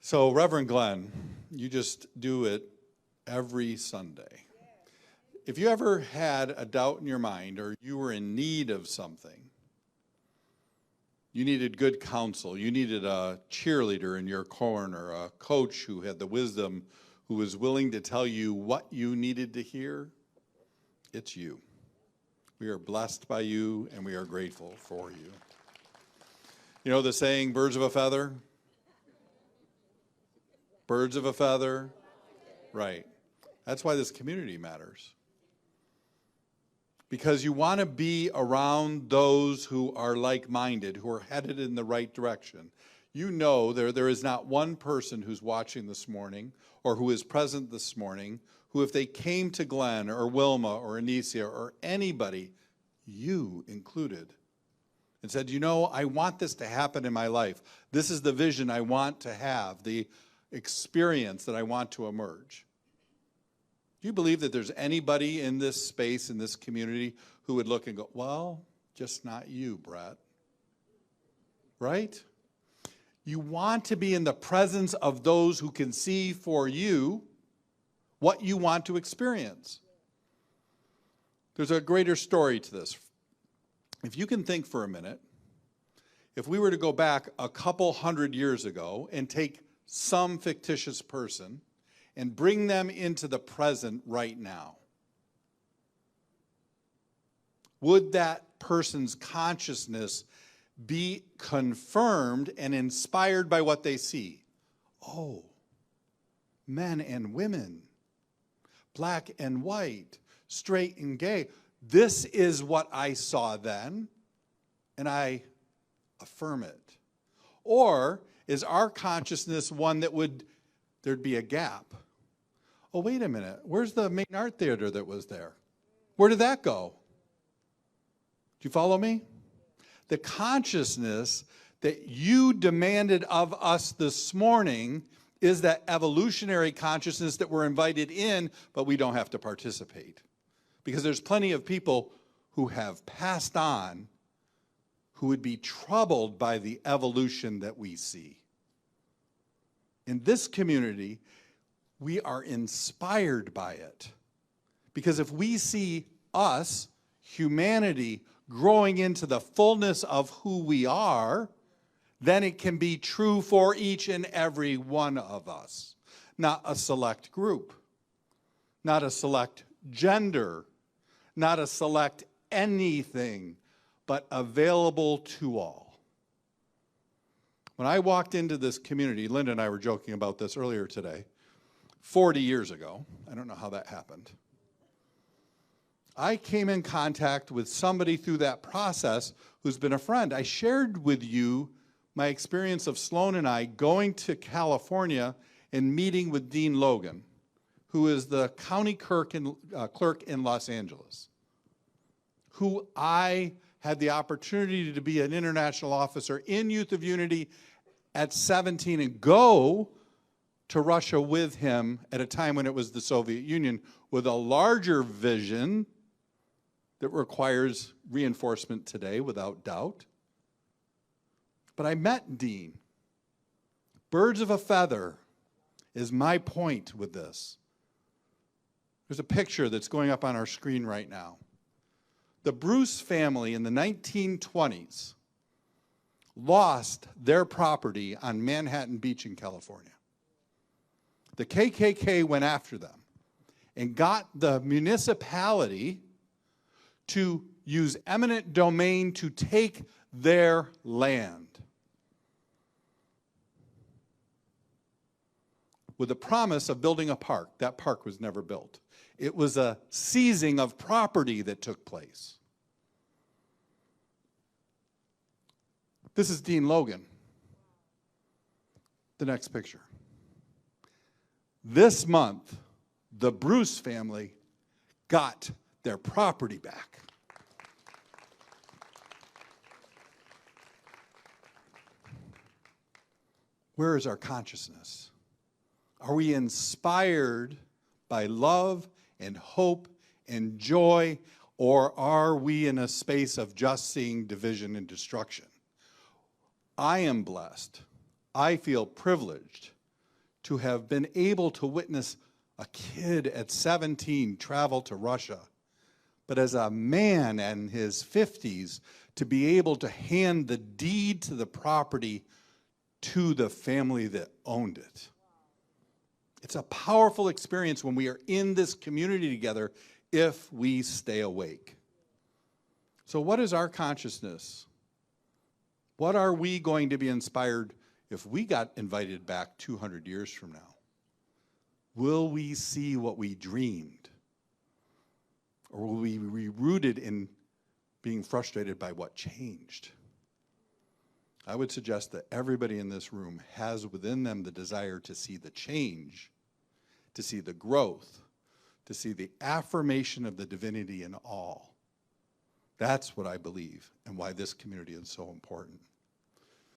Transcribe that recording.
So, Reverend Glenn, you just do it every Sunday. If you ever had a doubt in your mind or you were in need of something, you needed good counsel, you needed a cheerleader in your corner, a coach who had the wisdom, who was willing to tell you what you needed to hear, it's you. We are blessed by you and we are grateful for you. You know the saying, birds of a feather? Birds of a feather? Right. That's why this community matters. Because you want to be around those who are like-minded, who are headed in the right direction. You know there is not one person who's watching this morning or who is present this morning who, if they came to Glenn or Wilma or Anicia or anybody, you included, and said, you know, I want this to happen in my life. This is the vision I want to have, the experience that I want to emerge. Do you believe that there's anybody in this space, in this community, who would look and go, well, just not you, Brett? Right? You want to be in the presence of those who can see for you what you want to experience. There's a greater story to this. If you can think for a minute, if we were to go back a couple hundred years ago and take some fictitious person and bring them into the present right now, would that person's consciousness be confirmed and inspired by what they see? Oh, men and women, black and white, straight and gay. This is what I saw then, and I affirm it. Or is our consciousness one that there'd be a gap? Oh, wait a minute. Where's the main art theater that was there? Where did that go? Do you follow me? The consciousness that you demanded of us this morning is that evolutionary consciousness that we're invited in, but we don't have to participate. Because there's plenty of people who have passed on who would be troubled by the evolution that we see. In this community, we are inspired by it. Because if we see us, humanity, growing into the fullness of who we are, then it can be true for each and every one of us. Not a select group, not a select gender, not a select anything, but available to all. When I walked into this community, Linda and I were joking about this earlier today, 40 years ago, I don't know how that happened, I came in contact with somebody through that process who's been a friend. I shared with you my experience of Sloan and I going to California and meeting with Dean Logan, who is the county clerk in Los Angeles, who I had the opportunity to be an international officer in Youth of Unity at 17 and go to Russia with him at a time when it was the Soviet Union with a larger vision that requires reinforcement today, without doubt. But I met Dean. Birds of a feather is my point with this. There's a picture that's going up on our screen right now. The Bruce family in the 1920s lost their property on Manhattan Beach in California. The KKK went after them and got the municipality to use eminent domain to take their land, with the promise of building a park. That park was never built. It was a seizing of property that took place. This is Dean Logan. The next picture. This month, the Bruce family got their property back. Where is our consciousness? Are we inspired by love and hope and joy, or are we in a space of just seeing division and destruction? I am blessed. I feel privileged to have been able to witness a kid at 17 travel to Russia, but as a man in his 50s, to be able to hand the deed to the property to the family that owned it. It's a powerful experience when we are in this community together if we stay awake. So what is our consciousness? What are we going to be inspired if we got invited back 200 years from now? Will we see what we dreamed? Or will we be rooted in being frustrated by what changed? I would suggest that everybody in this room has within them the desire to see the change, to see the growth, to see the affirmation of the divinity in all. That's what I believe and why this community is so important.